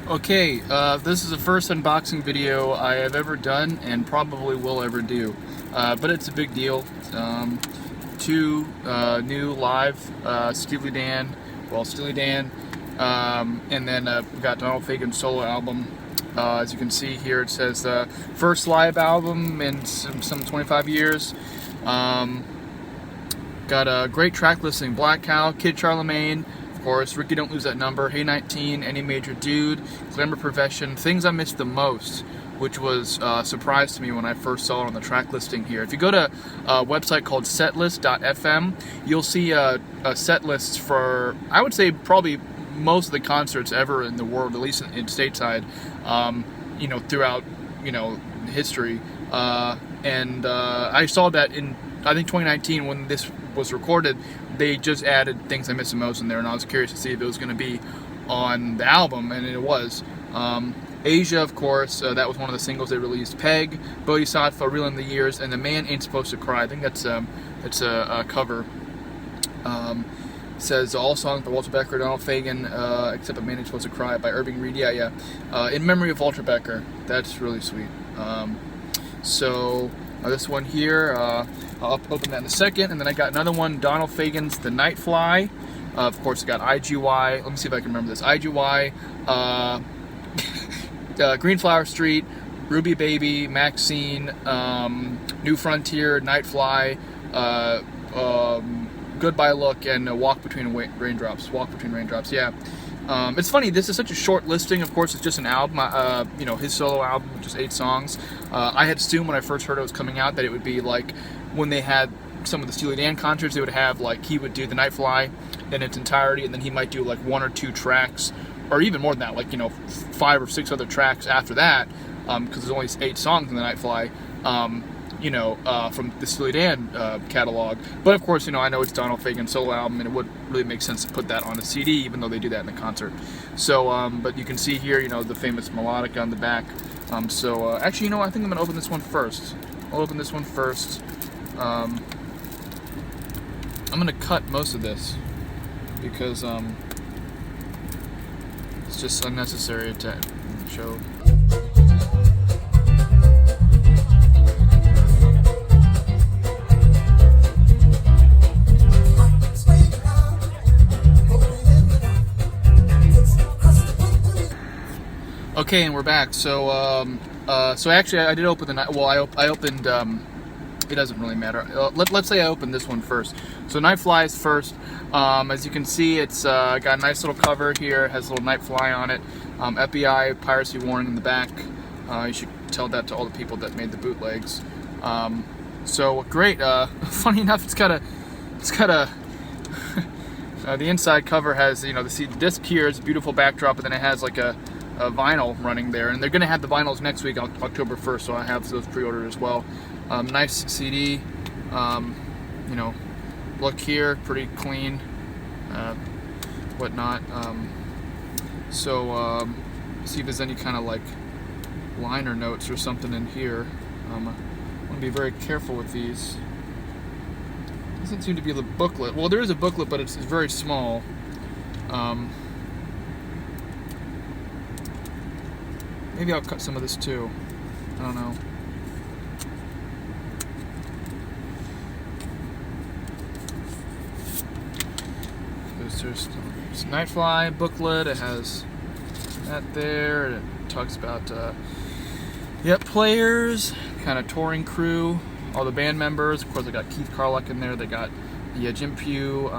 Okay, this is the first unboxing video I have ever done and probably will ever do, but it's a big deal. Two new live Steely Dan, and then we got Donald Fagen's solo album. As you can see here, it says first live album in some 25 years. Got a great track listing: Black Cow, Kid Charlemagne, of course, Ricky Don't Lose That Number, Hey 19, Any Major Dude, Glamour Profession, Things I Missed the Most, which was a surprise to me when I first saw it on the track listing here. If you go to a website called setlist.fm, you'll see a set list for, I would say, probably most of the concerts ever in the world, at least in stateside, throughout, history. I saw that in, I think, 2019 when this was recorded. They just added Things I Miss the Most in there, and I was curious to see if it was going to be on the album, and it was. Asia, of course, that was one of the singles they released. Peg, Bodhisattva, Reeling the Years, and The Man Ain't Supposed to Cry. I think that's a cover. Says all songs by Walter Becker, Donald Fagen, except The Man Ain't Supposed to Cry by Irving Reed. Yeah. In memory of Walter Becker. That's really sweet. This one here, I'll open that in a second, and then I got another one, Donald Fagen's The Nightfly. Of course, I got IGY. Let me see if I can remember this. IGY, Green Flower Street, Ruby Baby, Maxine, New Frontier, Nightfly, Goodbye Look, and Walk Between Raindrops. Yeah. It's funny, this is such a short listing. Of course, it's just an album, his solo album, just 8 songs. I had assumed when I first heard it was coming out that it would be like when they had some of the Steely Dan concerts, they would have, like, he would do the Nightfly in its entirety, and then he might do like 1 or 2 tracks, or even more than that, like, 5 or 6 other tracks after that, because there's only 8 songs in the Nightfly. From the Steely Dan catalog. But of course, I know it's Donald Fagen's solo album, and it would really make sense to put that on a CD, even though they do that in the concert. So, but you can see here, the famous melodica on the back. Actually, I think I'm going to open this one first. I'll open this one first. I'm going to cut most of this, because it's just unnecessary to show. Okay, and we're back. So actually, I did open the I opened. It doesn't really matter. Let's say I opened this one first. So Nightfly is first. As you can see, it's got a nice little cover here. It has a little Nightfly on it. FBI piracy warning in the back. You should tell that to all the people that made the bootlegs. So great. Funny enough, it's got a the inside cover has, the disc here is a beautiful backdrop, and then it has like a vinyl running there, and they're going to have the vinyls next week, October 1st, so I have those pre-ordered as well. Nice CD. Look here, pretty clean, whatnot. See if there's any kind of like liner notes or something in here. I want to be very careful with these. Doesn't seem to be the booklet. Well, there is a booklet, but it's very small. Maybe I'll cut some of this too. I don't know. There's Nightfly booklet. It has that there. It talks about players, kind of touring crew, all the band members. Of course, they got Keith Carlock in there. They got Jim Pugh,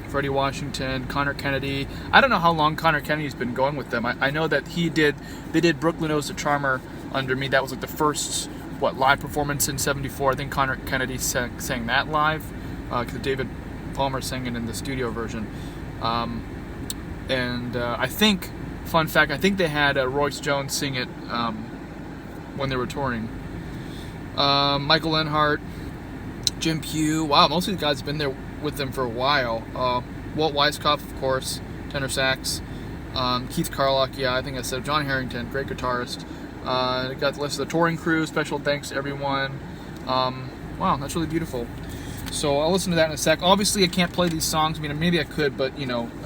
Freddie Washington, Connor Kennedy. I don't know how long Connor Kennedy's been going with them. I know that they did Brooklyn Owes the Charmer under me. That was like the first, live performance in '74. I think Connor Kennedy sang that live, because David Palmer sang it in the studio version. I think, fun fact, I think they had Royce Jones sing it when they were touring. Michael Lenhart, Jim Pugh. Wow, most of these guys have been there with them for a while. Walt Weiskopf, of course, tenor sax. Keith Carlock, I think I said. John Harrington, great guitarist. Got the list of the touring crew. Special thanks to everyone. Wow, that's really beautiful. So I'll listen to that in a sec. Obviously, I can't play these songs. I mean, maybe I could, but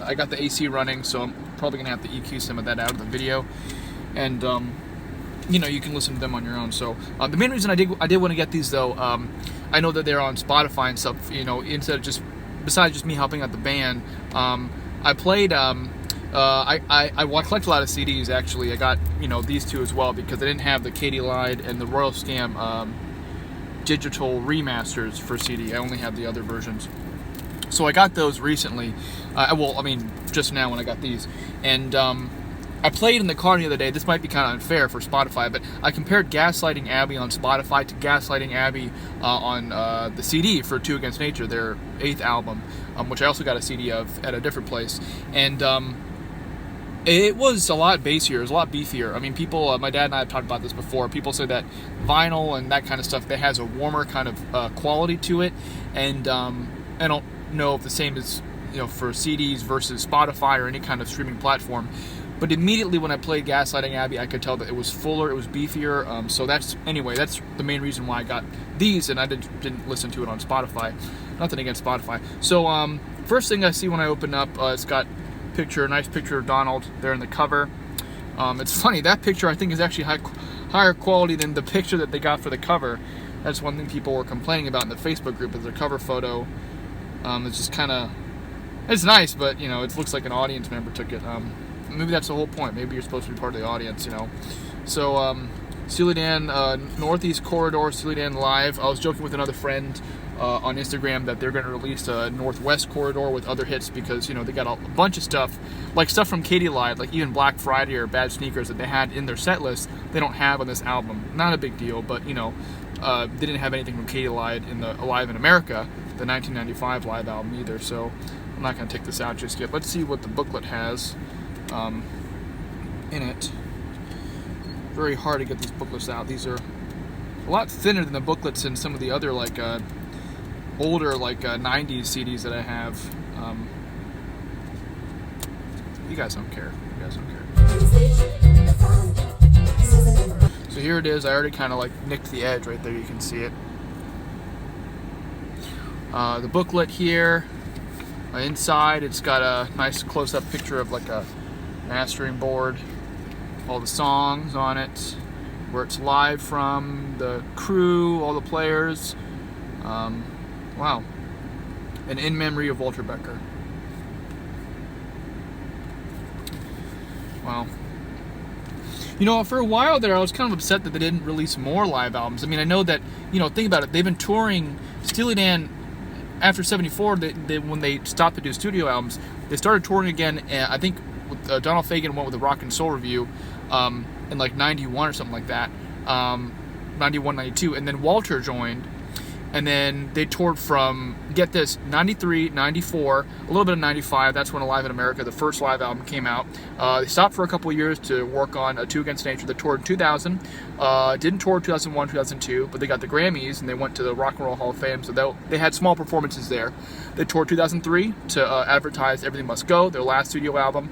I got the AC running, so I'm probably going to have to EQ some of that out of the video. And, you know, you can listen to them on your own. So the main reason I did want to get these, though, I know that they're on Spotify and stuff, you know, instead of just, besides just me helping out the band, I played, I collect a lot of CDs, actually. I got, you know, these two as well, because I didn't have the Katy Lied and the Royal Scam digital remasters for CD. I only have the other versions. So I got those recently. Well, I mean, just now when I got these. And I played in the car the other day. This might be kind of unfair for Spotify, but I compared Gaslighting Abbey on Spotify to Gaslighting Abbey on the CD for Two Against Nature, their 8th album, which I also got a CD of at a different place. And it was a lot bassier, it was a lot beefier. I mean, people, my dad and I have talked about this before, people say that vinyl and that kind of stuff, that has a warmer kind of quality to it, and I don't know if the same is, you know, for CDs versus Spotify or any kind of streaming platform. But immediately when I played Gaslighting Abbey, I could tell that it was fuller, it was beefier. So that's the main reason why I got these, and I didn't listen to it on Spotify. Nothing against Spotify. So first thing I see when I open up, it's got a nice picture of Donald there in the cover. It's funny, that picture I think is actually higher quality than the picture that they got for the cover. That's one thing people were complaining about in the Facebook group, is their cover photo. It's just kind of, it's nice, but you know, it looks like an audience member took it. Maybe that's the whole point. Maybe you're supposed to be part of the audience, you know. So Steely Dan, Northeast Corridor, Steely Dan Live. I was joking with another friend on Instagram that they're going to release a Northwest Corridor with other hits, because, you know, they got a bunch of stuff, like stuff from Katy Lied, like even Black Friday or Bad Sneakers that they had in their set list, they don't have on this album. Not a big deal, but, you know, they didn't have anything from Katy Lied in the Alive in America, the 1995 live album either, so I'm not going to take this out just yet. Let's see what the booklet has in it. Very hard to get these booklets out. These are a lot thinner than the booklets in some of the other, like, older, like, 90s CDs that I have. You guys don't care. You guys don't care. So here it is. I already kind of, like, nicked the edge right there. You can see it. The booklet here. Inside, it's got a nice close-up picture of, like, a mastering board. All the songs on it. Where it's live from, the crew, all the players. Wow. And in memory of Walter Becker. Wow. You know, for a while there, I was kind of upset that they didn't release more live albums. I mean, I know that, you know, think about it. They've been touring. Steely Dan, after 74, when they stopped to do studio albums, they started touring again. I think Donald Fagen went with the Rock and Soul Review in like 91 or something like that. 91, 92. And then Walter joined. And then they toured from, get this, 93, 94, a little bit of 95. That's when Alive in America, the first live album, came out. They stopped for a couple of years to work on Two Against Nature. They toured in 2000. Didn't tour 2001, 2002, but they got the Grammys and they went to the Rock and Roll Hall of Fame. So they had small performances there. They toured 2003 to advertise Everything Must Go, their last studio album.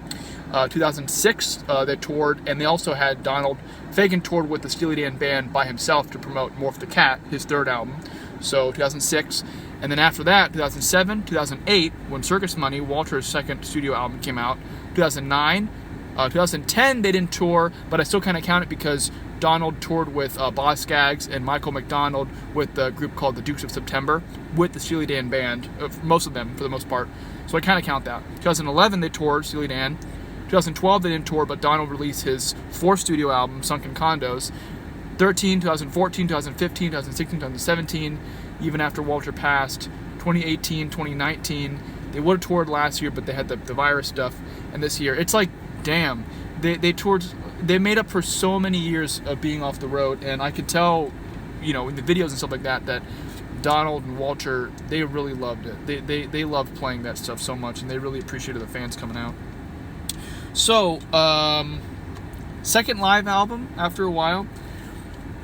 2006, they toured, and they also had Donald Fagen toured with the Steely Dan band by himself to promote Morph the Cat, his third album. So 2006, and then after that, 2007, 2008, when Circus Money, Walter's second studio album, came out. 2009, 2010, they didn't tour, but I still kind of count it because Donald toured with Boz Scaggs and Michael McDonald with the group called the Dukes of September with the Steely Dan band, most of them for the most part. So I kind of count that. 2011, they toured Steely Dan. 2012, they didn't tour, but Donald released his fourth studio album, Sunken Condos. 2014, 2015, 2016, 2017, even after Walter passed. 2018, 2019, they would have toured last year, but they had the virus stuff. And this year, it's like, damn, they toured, they made up for so many years of being off the road. And I could tell, you know, in the videos and stuff like that, that Donald and Walter, they really loved it. They loved playing that stuff so much, and they really appreciated the fans coming out. So, second live album after a while.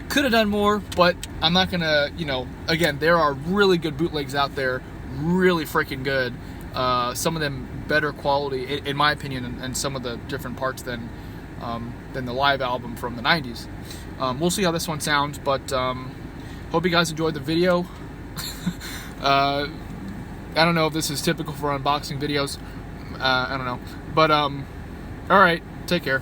Could have done more, but I'm not gonna, you know, again, there are really good bootlegs out there, really freaking good. Some of them better quality, in my opinion, and some of the different parts than the live album from the 90s. We'll see how this one sounds, but hope you guys enjoyed the video. I don't know if this is typical for unboxing videos. I don't know, but All right, take care.